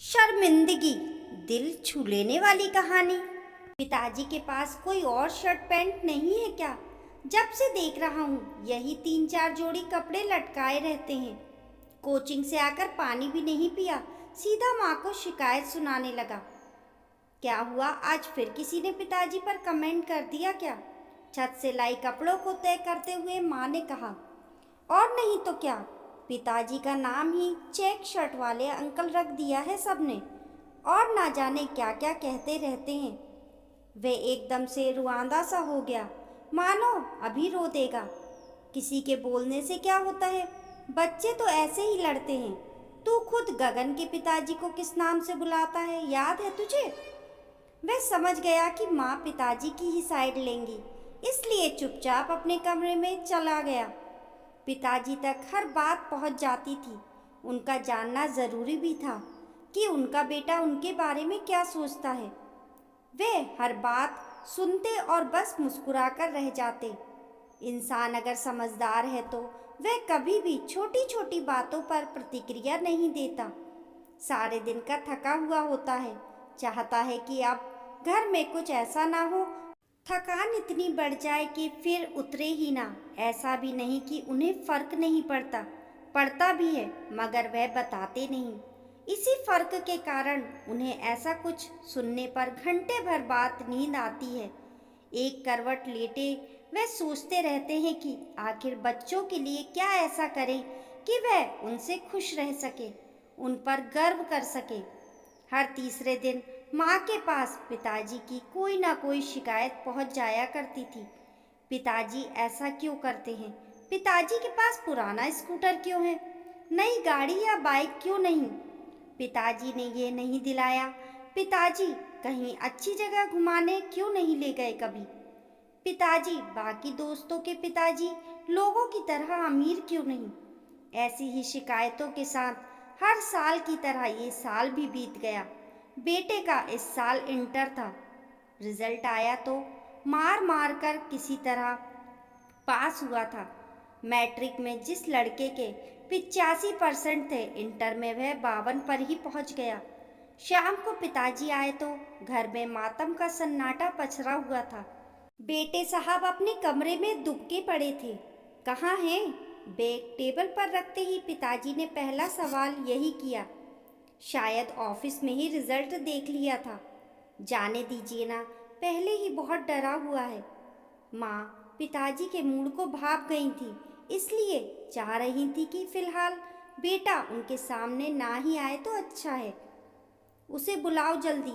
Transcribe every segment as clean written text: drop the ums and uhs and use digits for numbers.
शर्मिंदगी, दिल छू लेने वाली कहानी। पिताजी के पास कोई और शर्ट पैंट नहीं है क्या? जब से देख रहा हूँ यही 3-4 जोड़ी कपड़े लटकाए रहते हैं। कोचिंग से आकर पानी भी नहीं पिया, सीधा माँ को शिकायत सुनाने लगा। क्या हुआ, आज फिर किसी ने पिताजी पर कमेंट कर दिया क्या? छत से लाई कपड़ों को तय करते हुए माँ ने कहा। और नहीं तो क्या, पिताजी का नाम ही चेक शर्ट वाले अंकल रख दिया है सबने, और ना जाने क्या क्या कहते रहते हैं। वे एकदम से रुआंदा सा हो गया, मानो अभी रो देगा। किसी के बोलने से क्या होता है, बच्चे तो ऐसे ही लड़ते हैं। तू खुद गगन के पिताजी को किस नाम से बुलाता है, याद है तुझे? वह समझ गया कि माँ पिताजी की ही साइड लेंगी, इसलिए चुपचाप अपने कमरे में चला गया। पिताजी तक हर बात पहुंच जाती थी। उनका जानना ज़रूरी भी था कि उनका बेटा उनके बारे में क्या सोचता है। वे हर बात सुनते और बस मुस्कुराकर रह जाते। इंसान अगर समझदार है तो वह कभी भी छोटी छोटी बातों पर प्रतिक्रिया नहीं देता। सारे दिन का थका हुआ होता है, चाहता है कि अब घर में कुछ ऐसा ना हो, थकान इतनी बढ़ जाए कि फिर उतरे ही ना। ऐसा भी नहीं कि उन्हें फर्क नहीं पड़ता, पड़ता भी है, मगर वह बताते नहीं। इसी फर्क के कारण उन्हें ऐसा कुछ सुनने पर घंटे भर बाद नींद आती है। एक करवट लेटे वह सोचते रहते हैं कि आखिर बच्चों के लिए क्या ऐसा करें कि वह उनसे खुश रह सके, उन पर गर्व कर सके। हर तीसरे दिन माँ के पास पिताजी की कोई ना कोई शिकायत पहुँच जाया करती थी। पिताजी ऐसा क्यों करते हैं? पिताजी के पास पुराना स्कूटर क्यों है? नई गाड़ी या बाइक क्यों नहीं? पिताजी ने ये नहीं दिलाया। पिताजी कहीं अच्छी जगह घुमाने क्यों नहीं ले गए कभी? पिताजी बाकी दोस्तों के पिताजी लोगों की तरह अमीर क्यों नहीं? ऐसी ही शिकायतों के साथ हर साल की तरह ये साल भी बीत गया। बेटे का इस साल इंटर था। रिजल्ट आया तो मार मार कर किसी तरह पास हुआ था। मैट्रिक में जिस लड़के के 85% थे, इंटर में वह 52 पर ही पहुंच गया। शाम को पिताजी आए तो घर में मातम का सन्नाटा पसरा हुआ था। बेटे साहब अपने कमरे में दुबके पड़े थे। कहाँ हैं? बैग टेबल पर रखते ही पिताजी ने पहला सवाल यही किया। शायद ऑफिस में ही रिजल्ट देख लिया था। जाने दीजिए ना, पहले ही बहुत डरा हुआ है। माँ पिताजी के मूड को भाप गई थी, इसलिए चाह रही थी कि फिलहाल बेटा उनके सामने ना ही आए तो अच्छा है। उसे बुलाओ जल्दी,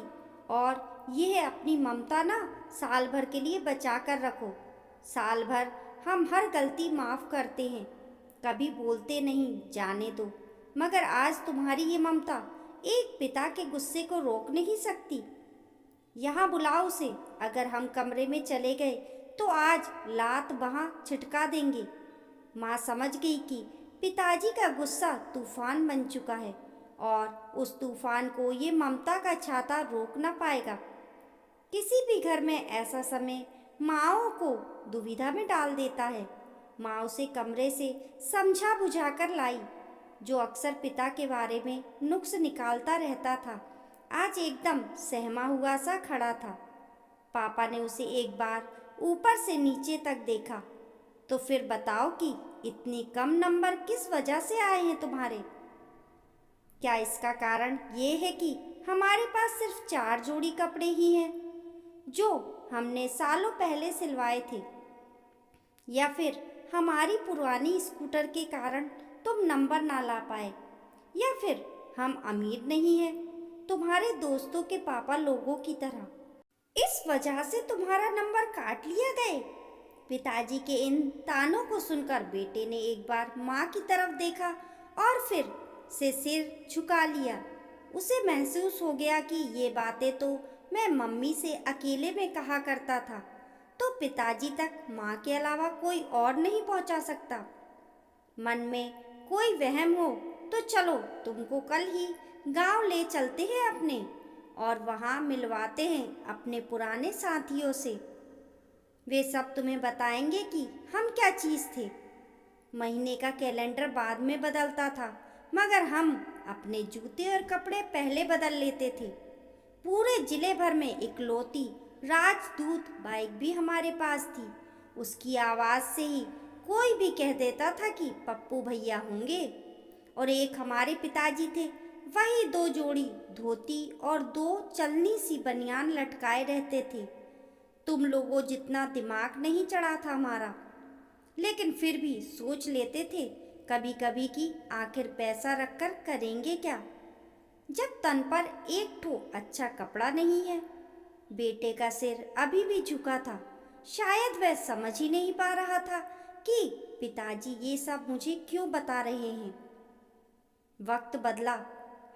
और यह अपनी ममता ना साल भर के लिए बचा कर रखो। साल भर हम हर गलती माफ़ करते हैं, कभी बोलते नहीं, जाने दो, मगर आज तुम्हारी ये ममता एक पिता के गुस्से को रोक नहीं सकती। यहाँ बुलाओ उसे। अगर हम कमरे में चले गए तो आज लात वहाँ छिटका देंगे। माँ समझ गई कि पिताजी का गुस्सा तूफान बन चुका है, और उस तूफान को ये ममता का छाता रोक ना पाएगा। किसी भी घर में ऐसा समय माँओं को दुविधा में डाल देता है। माँ उसे कमरे से समझा बुझा कर लाई। जो अक्सर पिता के बारे में नुक्स निकालता रहता था, आज एकदम सहमा हुआ सा खड़ा था। पापा ने उसे एक बार ऊपर से नीचे तक देखा। तो फिर बताओ कि इतनी कम नंबर किस वजह से आए हैं तुम्हारे? क्या इसका कारण ये है कि हमारे पास सिर्फ 4 जोड़ी कपड़े ही हैं जो हमने सालों पहले सिलवाए थे? या फिर हमारी पुरानी स्कूटर के कारण तुम नंबर ना ला पाए? या फिर हम अमीर नहीं हैं, तुम्हारे दोस्तों के पापा लोगों की तरह, इस वजह से तुम्हारा नंबर काट लिया गए? पिताजी के इन तानों को सुनकर बेटे ने एक बार माँ की तरफ देखा और फिर से सिर झुका लिया। उसे महसूस हो गया कि ये बातें तो मैं मम्मी से अकेले में कहा करता था, तो पिताजी तक माँ के अलावा कोई और नहीं पहुँचा सकता। मन में कोई वहम हो तो चलो तुमको कल ही गांव ले चलते हैं अपने, और वहाँ मिलवाते हैं अपने पुराने साथियों से। वे सब तुम्हें बताएंगे कि हम क्या चीज़ थे। महीने का कैलेंडर बाद में बदलता था, मगर हम अपने जूते और कपड़े पहले बदल लेते थे। पूरे जिले भर में इकलौती राजदूत बाइक भी हमारे पास थी। उसकी आवाज़ से ही कोई भी कह देता था कि पप्पू भैया होंगे। और एक हमारे पिताजी थे, वही 2 जोड़ी धोती और 2 चलनी सी बनियान लटकाए रहते थे। तुम लोगों जितना दिमाग नहीं चढ़ा था हमारा, लेकिन फिर भी सोच लेते थे कभी कभी कि आखिर पैसा रखकर करेंगे क्या, जब तन पर एक ठो अच्छा कपड़ा नहीं है। बेटे का सिर अभी भी झुका था। शायद वह समझ ही नहीं पा रहा था कि पिताजी ये सब मुझे क्यों बता रहे हैं। वक्त बदला,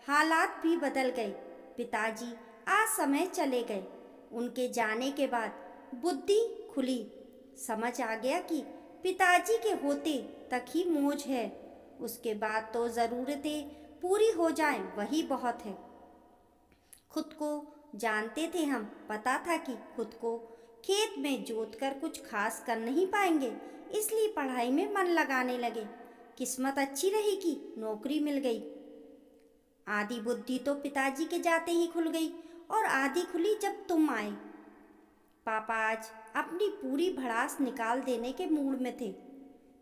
हालात भी बदल गए। पिताजी असमय चले गए। उनके जाने के बाद बुद्धि खुली। समझ आ गया कि पिताजी के होते तक ही मौज है, उसके बाद तो ज़रूरतें पूरी हो जाएं वही बहुत है। खुद को जानते थे हम, पता था कि खुद को खेत में जोतकर कुछ खास कर नहीं पाएंगे, इसलिए पढ़ाई में मन लगाने लगे। किस्मत अच्छी रही कि नौकरी मिल गई। आधी बुद्धि तो पिताजी के जाते ही खुल गई और आधी खुली जब तुम आए। पापा आज अपनी पूरी भड़ास निकाल देने के मूड में थे।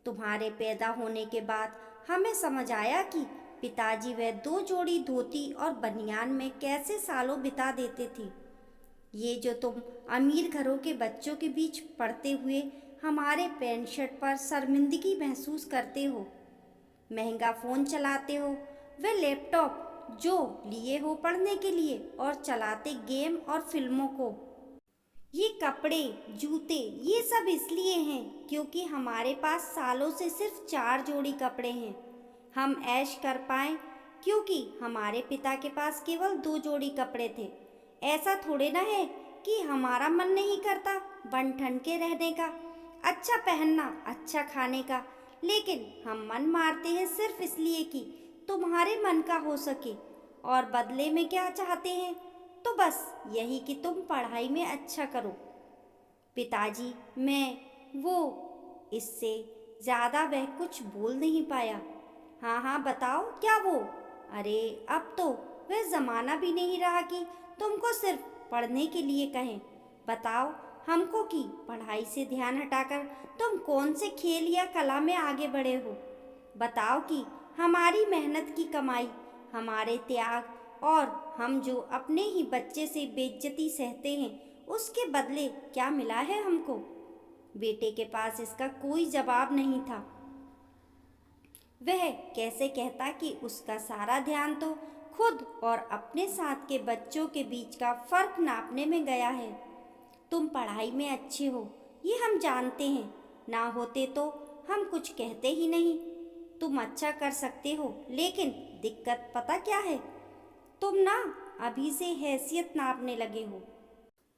तुम्हारे पैदा होने के बाद हमें समझ आया कि पिताजी वह 2 जोड़ी धोती और बनियान में कैसे सालों बिता देते थे। ये जो तुम अमीर घरों के बच्चों के बीच पढ़ते हुए हमारे पैंट शर्ट पर शर्मिंदगी महसूस करते हो, महंगा फ़ोन चलाते हो, वह लैपटॉप जो लिए हो पढ़ने के लिए और चलाते गेम और फिल्मों को, ये कपड़े जूते ये सब इसलिए हैं क्योंकि हमारे पास सालों से सिर्फ 4 जोड़ी कपड़े हैं। हम ऐश कर पाएं क्योंकि हमारे पिता के पास केवल 2 जोड़ी कपड़े थे। ऐसा थोड़े ना है कि हमारा मन नहीं करता बन ठन के रहने का, अच्छा पहनना, अच्छा खाने का, लेकिन हम मन मारते हैं सिर्फ इसलिए कि तुम्हारे मन का हो सके। और बदले में क्या चाहते हैं? तो बस यही कि तुम पढ़ाई में अच्छा करो। पिताजी, मैं, वो, इससे ज़्यादा वह कुछ बोल नहीं पाया। हाँ हाँ बताओ क्या वो? अरे अब तो वह ज़माना भी नहीं रहा कि तुमको सिर्फ पढ़ने के लिए कहें। बताओ हमको कि पढ़ाई से ध्यान हटाकर तुम कौन से खेल या कला में आगे बढ़े हो। बताओ कि हमारी मेहनत की कमाई, हमारे त्याग और हम जो अपने ही बच्चे से बेइज्जती सहते हैं, उसके बदले क्या मिला है हमको। बेटे के पास इसका कोई जवाब नहीं था। वह कैसे कहता कि उसका सारा ध्यान तो खुद और अपने साथ के बच्चों के बीच का फर्क नापने में गया है। तुम पढ़ाई में अच्छे हो ये हम जानते हैं, ना होते तो हम कुछ कहते ही नहीं। तुम अच्छा कर सकते हो, लेकिन दिक्कत पता क्या है? तुम ना अभी से हैसियत नापने लगे हो।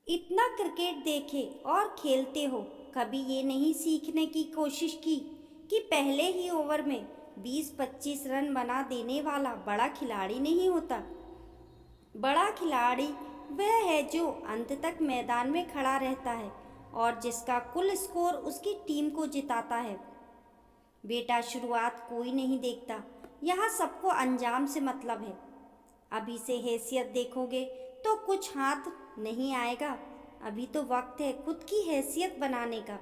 इतना क्रिकेट देखे और खेलते हो, कभी ये नहीं सीखने की कोशिश की कि पहले ही ओवर में 20-25 रन बना देने वाला बड़ा खिलाड़ी नहीं होता। बड़ा खिलाड़ी वह है जो अंत तक मैदान में खड़ा रहता है और जिसका कुल स्कोर उसकी टीम को जिताता है। बेटा, शुरुआत कोई नहीं देखता, यहाँ सबको अंजाम से मतलब है। अभी से हैसियत देखोगे तो कुछ हाथ नहीं आएगा। अभी तो वक्त है खुद की हैसियत बनाने का।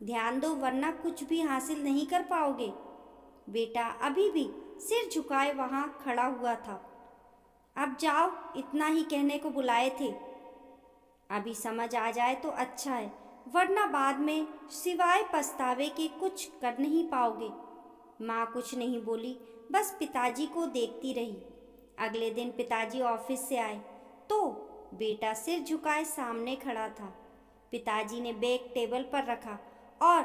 ध्यान दो वरना कुछ भी हासिल नहीं कर पाओगे। बेटा अभी भी सिर झुकाए वहाँ खड़ा हुआ था। अब जाओ, इतना ही कहने को बुलाए थे। अभी समझ आ जाए तो अच्छा है, वरना बाद में सिवाय पछतावे के कुछ कर नहीं पाओगे। माँ कुछ नहीं बोली, बस पिताजी को देखती रही। अगले दिन पिताजी ऑफिस से आए तो बेटा सिर झुकाए सामने खड़ा था। पिताजी ने बैग टेबल पर रखा और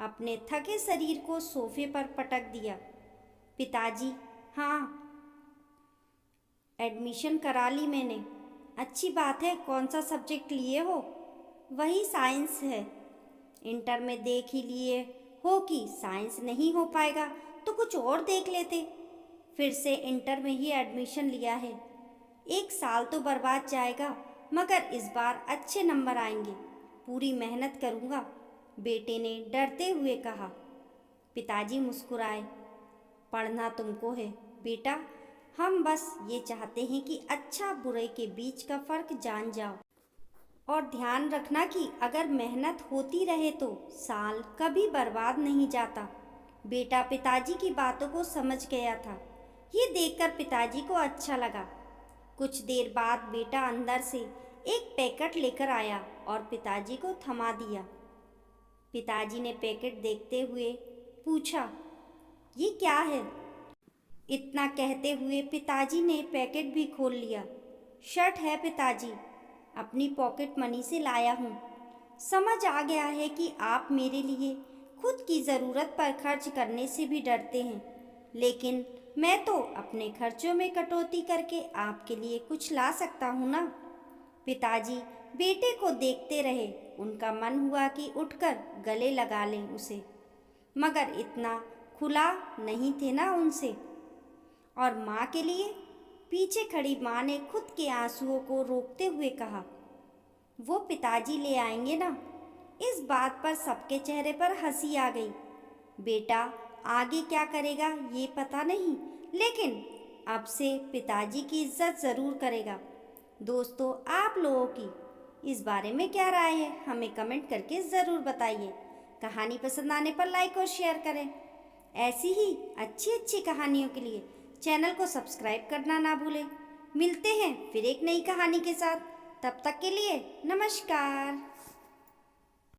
अपने थके शरीर को सोफे पर पटक दिया। पिताजी, हाँ, एडमिशन करा ली मैंने। अच्छी बात है, कौन सा सब्जेक्ट लिए हो? वही साइंस है। इंटर में देख ही लिए हो कि साइंस नहीं हो पाएगा तो कुछ और देख लेते। फिर से इंटर में ही एडमिशन लिया है। 1 साल तो बर्बाद जाएगा, मगर इस बार अच्छे नंबर आएंगे। पूरी मेहनत करूँगा, बेटे ने डरते हुए कहा। पिताजी मुस्कुराए। पढ़ना तुमको है, बेटा, हम बस ये चाहते हैं कि अच्छा बुरे के बीच का फर्क जान जाओ और ध्यान रखना कि अगर मेहनत होती रहे तो साल कभी बर्बाद नहीं जाता। बेटा पिताजी की बातों को समझ गया था। ये देखकर पिताजी को अच्छा लगा। कुछ देर बाद बेटा अंदर से एक पैकेट लेकर आया और पिताजी को थमा दिया। पिताजी ने पैकेट देखते हुए पूछा, ये क्या है? इतना कहते हुए पिताजी ने पैकेट भी खोल लिया। शर्ट है पिताजी, अपनी पॉकेट मनी से लाया हूँ। समझ आ गया है कि आप मेरे लिए खुद की ज़रूरत पर खर्च करने से भी डरते हैं, लेकिन मैं तो अपने खर्चों में कटौती करके आपके लिए कुछ ला सकता हूँ ना। पिताजी बेटे को देखते रहे। उनका मन हुआ कि उठकर गले लगा लें उसे, मगर इतना खुला नहीं थे ना उनसे। और माँ के लिए? पीछे खड़ी माँ ने खुद के आंसुओं को रोकते हुए कहा, वो पिताजी ले आएंगे ना। इस बात पर सबके चेहरे पर हंसी आ गई। बेटा आगे क्या करेगा ये पता नहीं, लेकिन अब से पिताजी की इज्जत ज़रूर करेगा। दोस्तों, आप लोगों की इस बारे में क्या राय है, हमें कमेंट करके ज़रूर बताइए। कहानी पसंद आने पर लाइक और शेयर करें। ऐसी ही अच्छी अच्छी कहानियों के लिए चैनल को सब्सक्राइब करना ना भूलें। मिलते हैं फिर एक नई कहानी के साथ। तब तक के लिए नमस्कार।